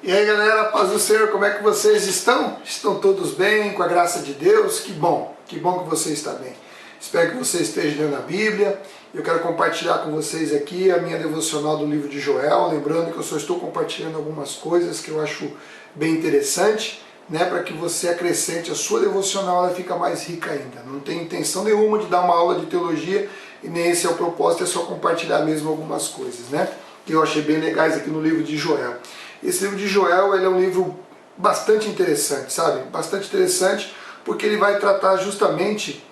E aí galera, paz do Senhor, como é que vocês estão? Estão todos bem, com a graça de Deus? Que bom que você está bem. Espero que você esteja lendo a Bíblia. Eu quero compartilhar com vocês aqui a minha devocional do livro de Joel, lembrando que eu só estou compartilhando algumas coisas que eu acho bem interessante, né, para que você acrescente a sua devocional, ela fica mais rica ainda. Não tem intenção nenhuma de dar uma aula de teologia, e nem esse é o propósito, é só compartilhar mesmo algumas coisas, né, que eu achei bem legais aqui no livro de Joel. Esse livro de Joel, ele é um livro bastante interessante, sabe? Bastante interessante, porque ele vai tratar justamente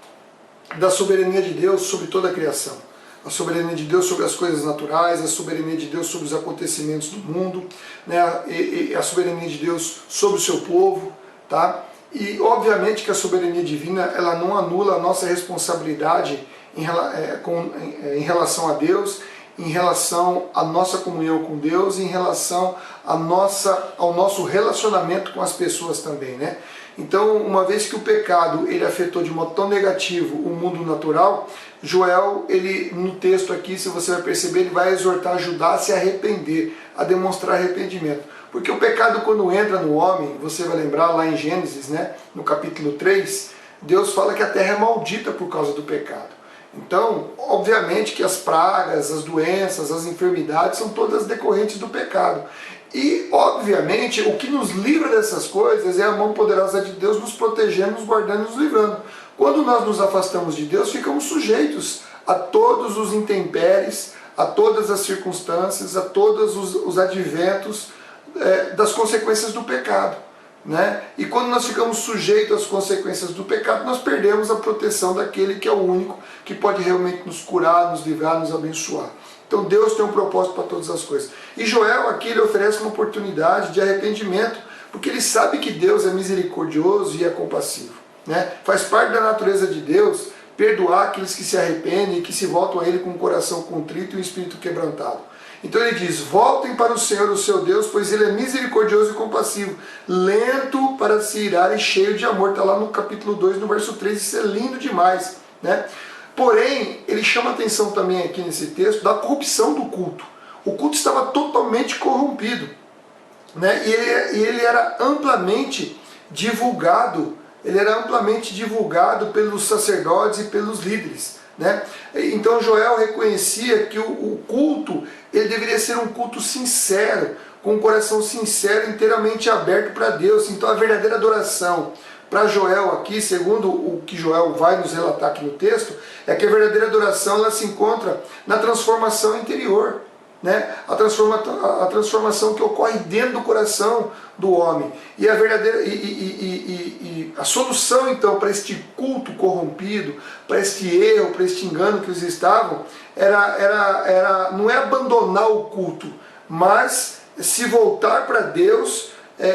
da soberania de Deus sobre toda a criação. A soberania de Deus sobre as coisas naturais, a soberania de Deus sobre os acontecimentos do mundo, né? E a soberania de Deus sobre o seu povo, tá? E obviamente que a soberania divina, ela não anula a nossa responsabilidade em relação a Deus, em relação à nossa comunhão com Deus, em relação ao nosso relacionamento com as pessoas também, né? Então, uma vez que o pecado ele afetou de modo tão negativo o mundo natural, Joel, ele no texto aqui, se você vai perceber, ele vai exortar Judá a se arrepender, a demonstrar arrependimento. Porque o pecado, quando entra no homem, você vai lembrar lá em Gênesis, né, no capítulo 3, Deus fala que a terra é maldita por causa do pecado. Então, obviamente que as pragas, as doenças, as enfermidades são todas decorrentes do pecado. E, obviamente, o que nos livra dessas coisas é a mão poderosa de Deus nos protegendo, nos guardando e nos livrando. Quando nós nos afastamos de Deus, ficamos sujeitos a todos os intempéries, a todas as circunstâncias, a todos os adventos das consequências do pecado. Né? E quando nós ficamos sujeitos às consequências do pecado, nós perdemos a proteção daquele que é o único que pode realmente nos curar, nos livrar, nos abençoar. Então Deus tem um propósito para todas as coisas. E Joel aqui ele oferece uma oportunidade de arrependimento, porque ele sabe que Deus é misericordioso e é compassivo. Né? Faz parte da natureza de Deus perdoar aqueles que se arrependem e que se voltam a Ele com o coração contrito e o espírito quebrantado. Então ele diz, voltem para o Senhor, o seu Deus, pois Ele é misericordioso e compassivo, lento para se irar e cheio de amor. Está lá no capítulo 2, no verso 3, isso é lindo demais. Né? Porém, ele chama atenção também aqui nesse texto da corrupção do culto. O culto estava totalmente corrompido. Né? E ele era amplamente divulgado, pelos sacerdotes e pelos líderes. Né? Então Joel reconhecia que o culto ele deveria ser um culto sincero, com um coração sincero, inteiramente aberto para Deus. Então a verdadeira adoração para Joel aqui, segundo o que Joel vai nos relatar aqui no texto, é que a verdadeira adoração ela se encontra na transformação interior. Né? A transformação que ocorre dentro do coração do homem. E a verdadeira a solução então para este culto corrompido, para este erro, para este engano que eles estavam, não é abandonar o culto, mas se voltar para Deus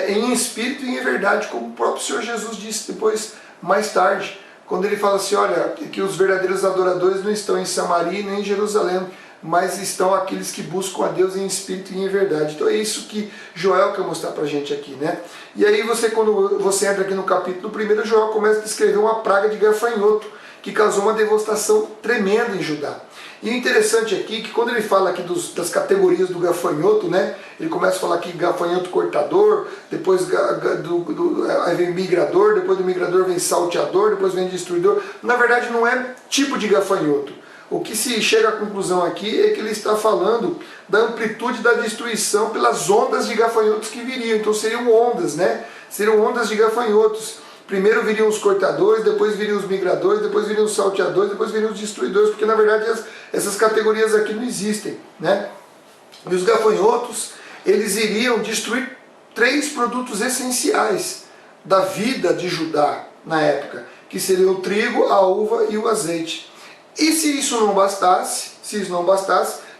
em espírito e em verdade, como o próprio Senhor Jesus disse depois, mais tarde, quando ele fala assim, olha, que os verdadeiros adoradores não estão em Samaria nem em Jerusalém, mas estão aqueles que buscam a Deus em espírito e em verdade. Então é isso que Joel quer mostrar pra gente aqui, né? E aí quando você entra aqui no capítulo 1, Joel começa a descrever uma praga de gafanhoto, que causou uma devastação tremenda em Judá. E o interessante aqui é que quando ele fala aqui das categorias do gafanhoto, né? Ele começa a falar aqui gafanhoto cortador, depois aí vem migrador, depois do migrador vem salteador, depois vem destruidor. Na verdade não é tipo de gafanhoto. O que se chega à conclusão aqui é que ele está falando da amplitude da destruição pelas ondas de gafanhotos que viriam. Então seriam ondas, né? Seriam ondas de gafanhotos. Primeiro viriam os cortadores, depois viriam os migradores, depois viriam os salteadores, depois viriam os destruidores, porque na verdade essas categorias aqui não existem, né? E os gafanhotos, eles iriam destruir 3 produtos essenciais da vida de Judá na época, que seriam o trigo, a uva e o azeite. E se isso não bastasse,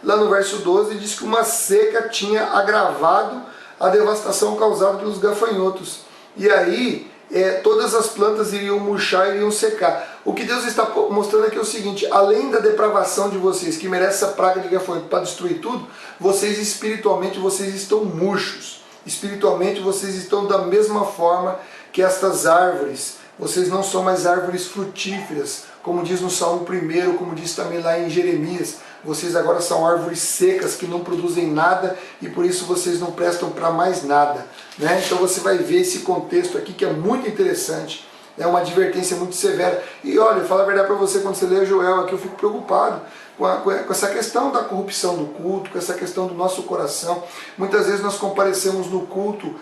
lá no verso 12 diz que uma seca tinha agravado a devastação causada pelos gafanhotos. E aí todas as plantas iriam murchar, iriam secar. O que Deus está mostrando aqui é o seguinte, além da depravação de vocês, que merece essa praga de gafanhoto para destruir tudo, vocês espiritualmente vocês estão murchos. Espiritualmente vocês estão da mesma forma que estas árvores. Vocês não são mais árvores frutíferas, como diz no Salmo 1, como diz também lá em Jeremias. vocês agora são árvores secas que não produzem nada e por isso vocês não prestam para mais nada. Né? Então você vai ver esse contexto aqui que é muito interessante. É uma advertência muito severa. E olha, fala a verdade para você, quando você lê Joel aqui, eu fico preocupado com essa questão da corrupção do culto, com essa questão do nosso coração. Muitas vezes nós comparecemos no culto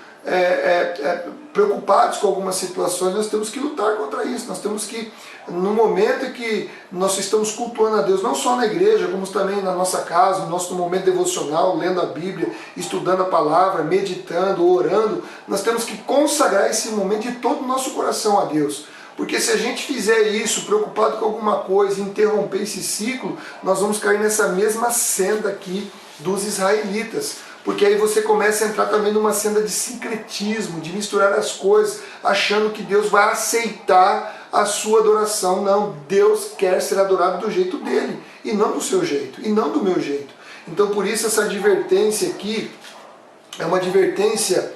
preocupados com algumas situações. Nós temos que lutar contra isso. Nós temos que, no momento em que nós estamos cultuando a Deus, não só na igreja, como também na nossa casa, no nosso momento devocional, lendo a Bíblia, estudando a palavra, meditando, orando, nós temos que consagrar esse momento de todo o nosso coração a Deus. Porque se a gente fizer isso, preocupado com alguma coisa, interromper esse ciclo, nós vamos cair nessa mesma senda aqui dos israelitas. Porque aí você começa a entrar também numa senda de sincretismo, de misturar as coisas, achando que Deus vai aceitar a sua adoração. Não, Deus quer ser adorado do jeito dele, e não do seu jeito, e não do meu jeito. Então por isso essa advertência aqui é uma advertência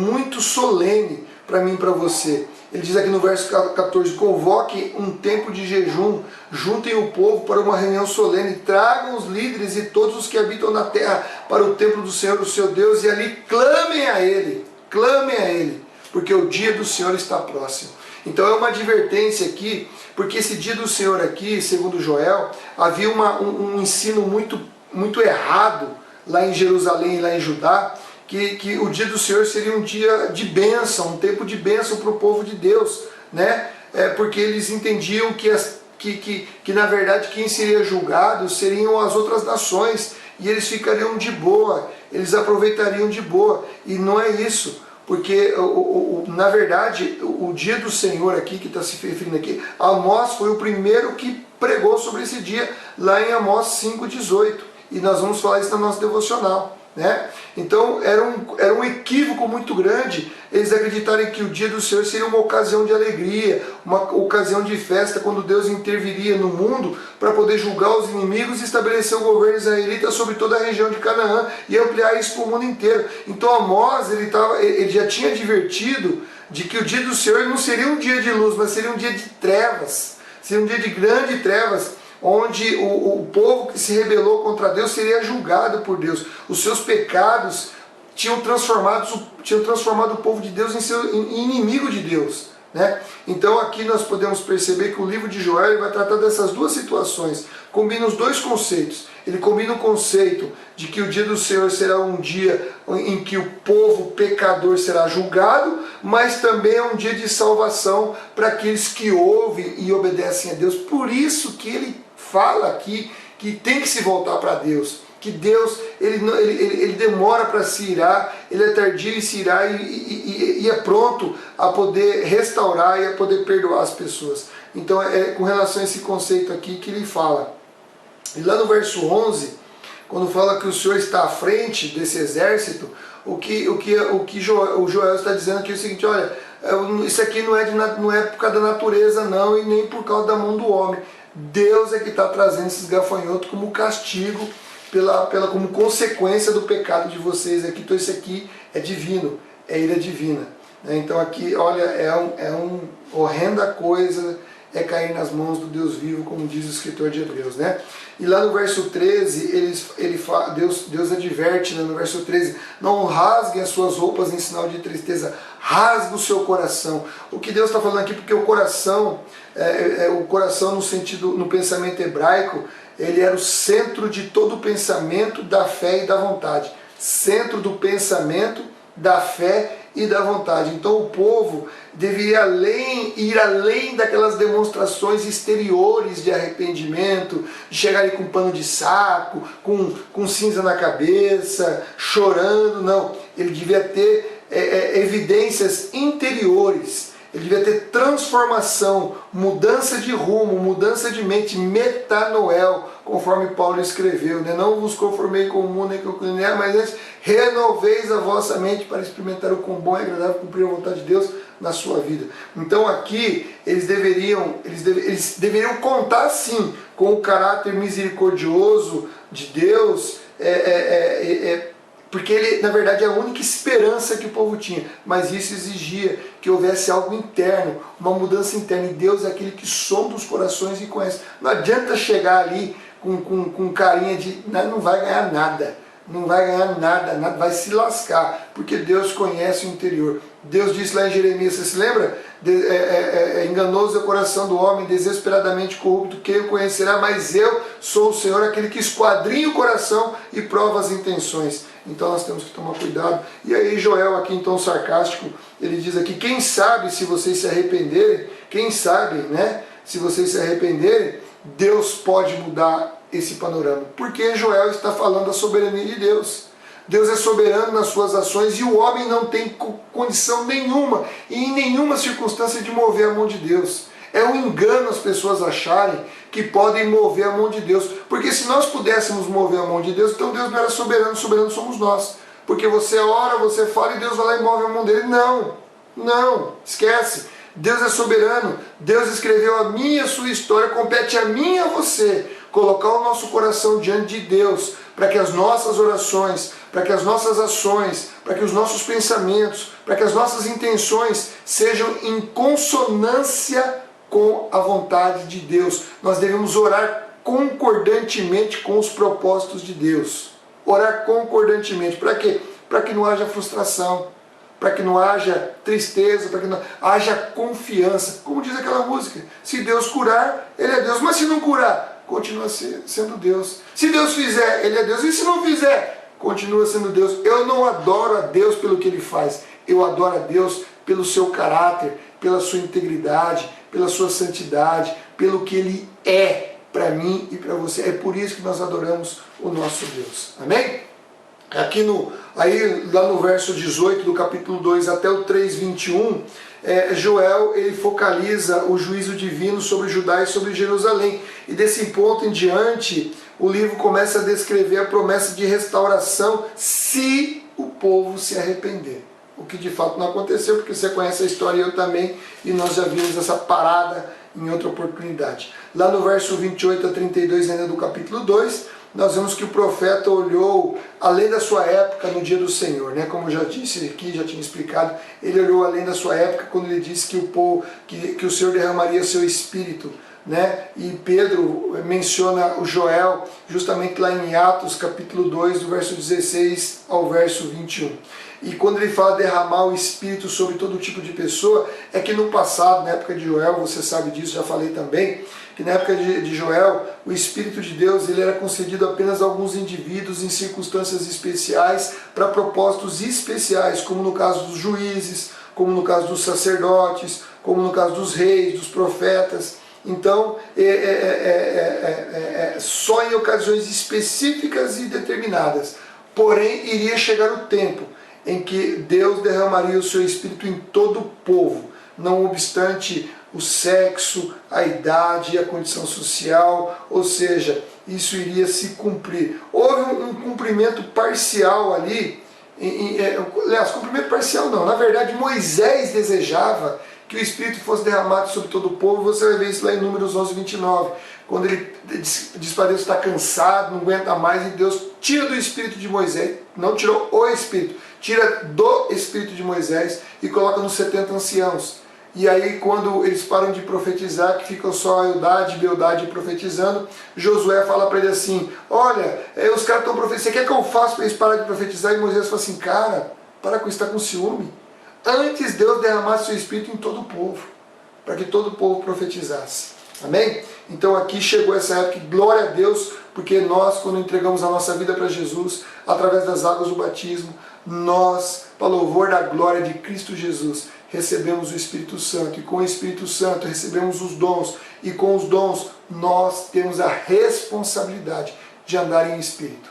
muito solene para mim e para você. Ele diz aqui no verso 14, convoque um tempo de jejum, juntem o povo para uma reunião solene, tragam os líderes e todos os que habitam na terra para o templo do Senhor, o seu Deus, e ali clamem a Ele, porque o dia do Senhor está próximo. Então é uma advertência aqui, porque esse dia do Senhor aqui, segundo Joel, havia um ensino muito errado lá em Jerusalém e lá em Judá, que o dia do Senhor seria um dia de bênção, um tempo de bênção para o povo de Deus, né? Porque eles entendiam que na verdade quem seria julgado seriam as outras nações, e eles ficariam de boa, eles aproveitariam de boa, e não é isso, porque na verdade o dia do Senhor aqui, que está se referindo aqui, Amós foi o primeiro que pregou sobre esse dia, lá em Amós 5,18, e nós vamos falar isso no nosso devocional. Né? Então era um equívoco muito grande eles acreditarem que o dia do Senhor seria uma ocasião de alegria, uma ocasião de festa, quando Deus interviria no mundo para poder julgar os inimigos e estabelecer o governo israelita sobre toda a região de Canaã e ampliar isso para o mundo inteiro. Então Amós ele já tinha advertido de que o dia do Senhor não seria um dia de luz, mas seria um dia de trevas, seria um dia de grande trevas, onde o povo que se rebelou contra Deus seria julgado por Deus. Os seus pecados tinham transformado o povo de Deus em inimigo de Deus. Né? Então aqui nós podemos perceber que o livro de Joel vai tratar dessas duas situações. Combina os dois conceitos. Ele combina o conceito de que o dia do Senhor será um dia em que o povo pecador será julgado, mas também é um dia de salvação para aqueles que ouvem e obedecem a Deus. Por isso que ele fala aqui que tem que se voltar para Deus, que Deus ele demora para se irar, ele é tardio em se irar e é pronto a poder restaurar e a poder perdoar as pessoas. Então é com relação a esse conceito aqui que ele fala. E lá no verso 11, quando fala que o Senhor está à frente desse exército, o Joel está dizendo aqui é o seguinte: olha, isso aqui não é por causa da natureza não, e nem por causa da mão do homem. Deus é que está trazendo esses gafanhotos como castigo, como consequência do pecado de vocês aqui. Então isso aqui é divino, é ira divina. Então aqui, olha, é uma horrenda coisa, é cair nas mãos do Deus vivo, como diz o escritor de Hebreus. Né? E lá no verso 13, Deus adverte, né, no verso 13, não rasguem as suas roupas em sinal de tristeza, rasgue o seu coração. O que Deus está falando aqui, porque o coração no pensamento hebraico, ele era o centro de todo o pensamento da fé e da vontade. Centro do pensamento, da fé e da vontade. Então o povo deveria ir além daquelas demonstrações exteriores de arrependimento, de chegar ali com pano de saco, com cinza na cabeça, chorando. Não, ele devia ter evidências interiores. Ele devia ter transformação, mudança de rumo, mudança de mente, metanoel, conforme Paulo escreveu. Né? Não vos conformei com o mundo, nem com o que não é, mas antes renoveis a vossa mente para experimentar o quão bom e agradável cumprir a vontade de Deus na sua vida. Então aqui eles deveriam contar sim com o caráter misericordioso de Deus, porque ele, na verdade, é a única esperança que o povo tinha. Mas isso exigia que houvesse algo interno, uma mudança interna. E Deus é aquele que sonda os corações e conhece. Não adianta chegar ali com carinha de não vai ganhar nada. Não vai ganhar nada, vai se lascar, porque Deus conhece o interior. Deus disse lá em Jeremias, você se lembra? Enganoso é o coração do homem, desesperadamente corrupto, quem o conhecerá? Mas eu sou o Senhor, aquele que esquadrinha o coração e prova as intenções. Então nós temos que tomar cuidado. E aí Joel, aqui em tom sarcástico, ele diz aqui, quem sabe se vocês se arrependerem, quem sabe, né? Se vocês se arrependerem, Deus pode mudar esse panorama, porque Joel está falando da soberania de Deus. Deus é soberano nas suas ações e o homem não tem condição nenhuma e em nenhuma circunstância de mover a mão de Deus. É um engano as pessoas acharem que podem mover a mão de Deus, porque se nós pudéssemos mover a mão de Deus, então Deus não era soberano, soberano somos nós, porque você ora, você fala e Deus vai lá e move a mão dele. Não, esquece. Deus é soberano, Deus escreveu a minha e a sua história, compete a mim e a você colocar o nosso coração diante de Deus, para que as nossas orações, para que as nossas ações, para que os nossos pensamentos, para que as nossas intenções sejam em consonância com a vontade de Deus. Nós devemos orar concordantemente com os propósitos de Deus. Orar concordantemente, para quê? Para que não haja frustração, para que não haja tristeza, para que não haja confiança. Como diz aquela música, se Deus curar, Ele é Deus, mas se não curar, continua sendo Deus. Se Deus fizer, Ele é Deus, e se não fizer, continua sendo Deus. Eu não adoro a Deus pelo que Ele faz, eu adoro a Deus pelo seu caráter, pela sua integridade, pela sua santidade, pelo que Ele é para mim e para você. É por isso que nós adoramos o nosso Deus. Amém? Aqui lá no verso 18 do capítulo 2 até o 3:21, Joel ele focaliza o juízo divino sobre Judá e sobre Jerusalém. E desse ponto em diante, o livro começa a descrever a promessa de restauração se o povo se arrepender. O que de fato não aconteceu, porque você conhece a história e eu também, e nós já vimos essa parada em outra oportunidade. Lá no verso 28 a 32 ainda do capítulo 2, nós vemos que o profeta olhou além da sua época no dia do Senhor, né? Como eu já disse aqui, já tinha explicado, ele olhou além da sua época quando ele disse que o Senhor derramaria seu espírito, né? E Pedro menciona o Joel justamente lá em Atos capítulo 2, do verso 16 ao verso 21. E quando ele fala derramar o Espírito sobre todo tipo de pessoa, é que no passado, na época de Joel, você sabe disso, já falei também, que na época de Joel, o Espírito de Deus ele era concedido apenas a alguns indivíduos em circunstâncias especiais, para propósitos especiais, como no caso dos juízes, como no caso dos sacerdotes, como no caso dos reis, dos profetas. Então, só em ocasiões específicas e determinadas. Porém, iria chegar o tempo em que Deus derramaria o seu Espírito em todo o povo, não obstante o sexo, a idade e a condição social, ou seja, isso iria se cumprir. Houve um cumprimento parcial ali, aliás, cumprimento parcial não, na verdade Moisés desejava que o Espírito fosse derramado sobre todo o povo. Você vai ver isso lá em Números 11:29, quando ele diz para Deus que está cansado, não aguenta mais, e Deus tira do Espírito de Moisés, não tirou o Espírito, tira do Espírito de Moisés e coloca nos 70 anciãos. E aí quando eles param de profetizar, que ficam só Eldade e Bildade profetizando, Josué fala para ele assim, olha, os caras estão profetizando, você quer que eu faça para eles pararem de profetizar? E Moisés fala assim, cara, para com isso, está com ciúme. Antes Deus derramasse seu Espírito em todo o povo, para que todo o povo profetizasse. Amém? Então aqui chegou essa época, glória a Deus, porque nós, quando entregamos a nossa vida para Jesus, através das águas do batismo, nós, para louvor da glória de Cristo Jesus, recebemos o Espírito Santo, e com o Espírito Santo recebemos os dons, e com os dons nós temos a responsabilidade de andar em Espírito,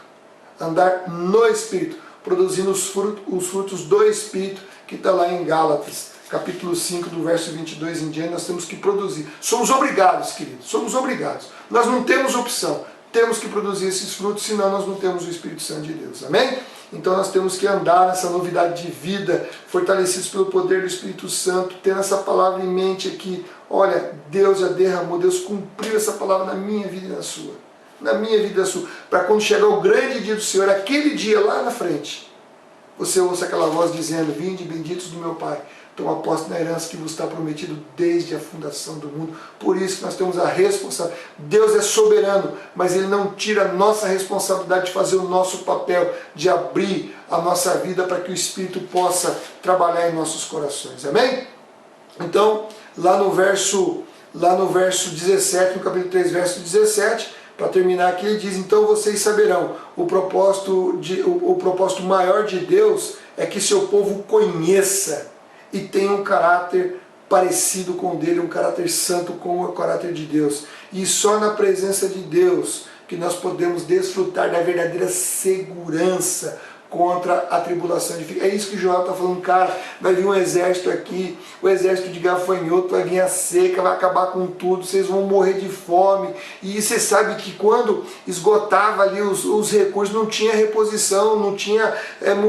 andar no Espírito, produzindo os frutos do Espírito, que está lá em Gálatas, capítulo 5, do verso 22 em diante, nós temos que produzir. Somos obrigados, queridos, somos obrigados. Nós não temos opção, temos que produzir esses frutos, senão nós não temos o Espírito Santo de Deus. Amém? Então nós temos que andar nessa novidade de vida, fortalecidos pelo poder do Espírito Santo, tendo essa palavra em mente aqui. Olha, Deus já derramou, Deus cumpriu essa palavra na minha vida e na sua. Na minha vida e na sua. Para quando chegar o grande dia do Senhor, aquele dia lá na frente, você ouça aquela voz dizendo: vinde benditos do meu Pai, toma posse na herança que vos está prometido desde a fundação do mundo. Por isso que nós temos a responsabilidade. Deus é soberano, mas Ele não tira a nossa responsabilidade de fazer o nosso papel, de abrir a nossa vida para que o Espírito possa trabalhar em nossos corações. Amém? Então, lá no verso 17, no capítulo 3, verso 17, para terminar aqui, ele diz: então vocês saberão, o propósito maior de Deus é que seu povo conheça e tenha um caráter parecido com o dele, um caráter santo como o caráter de Deus. E só na presença de Deus que nós podemos desfrutar da verdadeira segurança contra a tribulação. É isso que Joel está falando, cara, vai vir um exército aqui, o exército de gafanhoto, vai vir a seca, vai acabar com tudo, vocês vão morrer de fome. E você sabe que quando esgotava ali os recursos, não tinha reposição, não tinha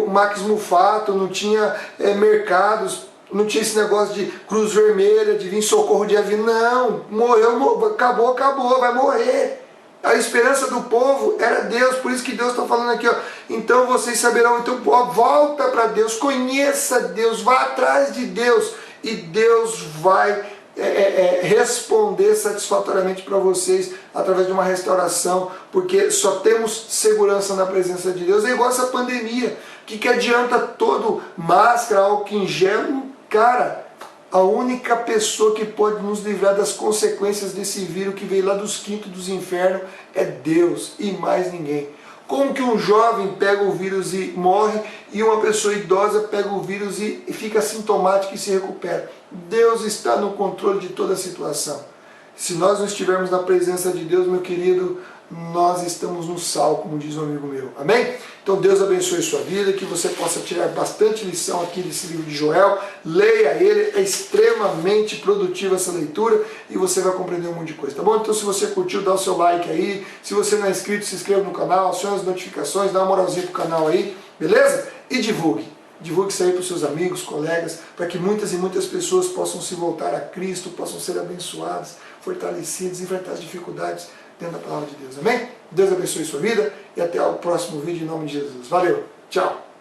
maquis mufato, não tinha mercados, não tinha esse negócio de cruz vermelha, de vir socorro de avião. Não, morreu, acabou, vai morrer. A esperança do povo era Deus, por isso que Deus está falando aqui, ó. Então vocês saberão, então volta para Deus, conheça Deus, vá atrás de Deus, e Deus vai responder satisfatoriamente para vocês através de uma restauração, porque só temos segurança na presença de Deus. É igual essa pandemia, que adianta todo máscara, álcool em gel, cara. A única pessoa que pode nos livrar das consequências desse vírus que veio lá dos quintos dos infernos é Deus e mais ninguém. Como que um jovem pega o vírus e morre e uma pessoa idosa pega o vírus e fica sintomática e se recupera? Deus está no controle de toda a situação. Se nós não estivermos na presença de Deus, meu querido, nós estamos no sal, como diz um amigo meu. Amém? Então Deus abençoe sua vida, que você possa tirar bastante lição aqui desse livro de Joel. Leia ele, é extremamente produtiva essa leitura e você vai compreender um monte de coisa, tá bom? Então se você curtiu, dá o seu like aí. Se você não é inscrito, se inscreva no canal, acione as notificações, dá uma moralzinha pro canal aí, beleza? E divulgue. Divulgue isso aí para os seus amigos, colegas, para que muitas e muitas pessoas possam se voltar a Cristo, possam ser abençoadas, fortalecidas, enfrentar as dificuldades dentro da palavra de Deus. Amém? Deus abençoe sua vida e até o próximo vídeo em nome de Jesus. Valeu, tchau!